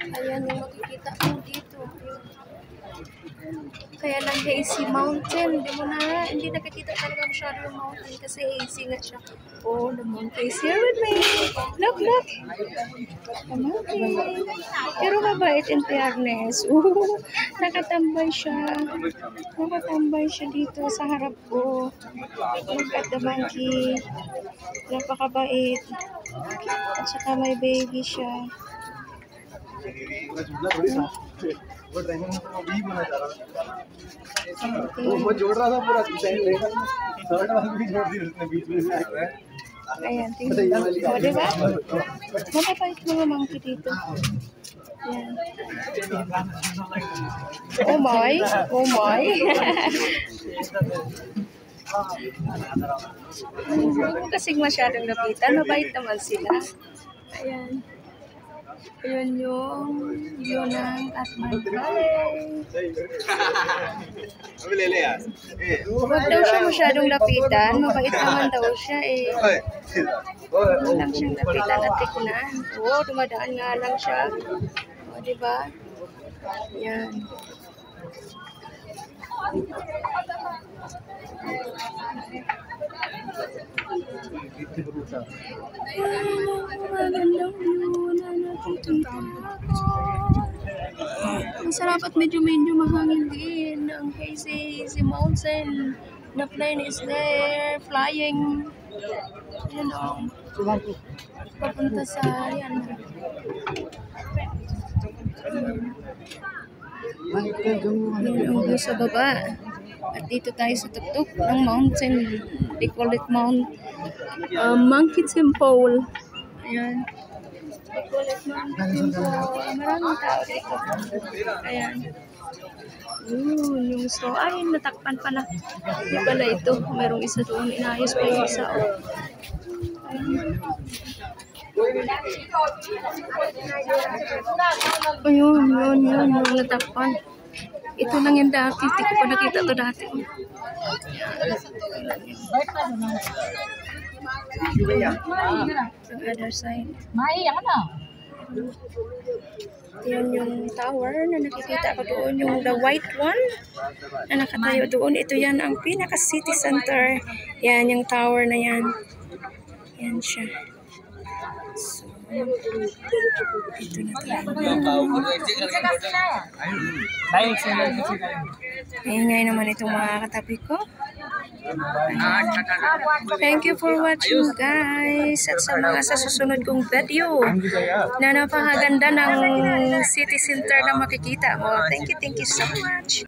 Ayan yung makikita mo dito. Kaya lang hazy mountain. Hindi nakikita talaga masyado yung mountain kasi hazy nga siya. Oh, the mountain is here with me. Look, look. The mountain. Pero mabait in fairness. Nakatambay siya. Nakatambay siya dito sa harap ko. Look at the monkey. Napakabait. At saka may baby siya. वो जोड़ रहा था पूरा डिजाइन लेकर थर्ड वाला भी जोड़ दी उसने बीच में से ayan, tingnan mo. O, diba? Mapapait mga monkey dito. Ayan. Oh my! Oh my! Hindi kasing masyadong lapitan. Mabait naman sila. Ayan. Ayan yung view ng Atman Valley. Huwag daw siya masyadong lapitan. Mabait naman daw siya eh. Huwag lang siyang lapitan at tignan. Oo, dumadaan nga lang siya. O, diba? Ayan. Magandang view na nakikita ko. Ang sarap at medyo mahangin din. Ang hazy mountain. The plane is there, flying. Ayan o. Papunta sa, ayan. Ayan ang view sa baba. At dito tayo sa tuktok ng mountain. They call it Monkey Temple. Ayan. They call it Monkey Temple. Maraming tao dito. Ayan. Yung straw. Ay, natakpan pala. Hindi pala ito. Merong isa doon. Inayos pa yung isa. Ayun, yung natakpan. Ito lang yung dati. Hindi ko pa nakita ito dati. The other side. Yan yung tower na nakikita ko doon. Yung the white one na nakatayo doon. Ito yan ang pinaka city center. Yan yung tower na yan. Yan siya. So, ito na talaga. Ayan ngayon naman itong mga katabi ko. Thank you for watching guys. At sa mga sa susunod kong video na napakaganda ng city center na makikita mo. Thank you so much.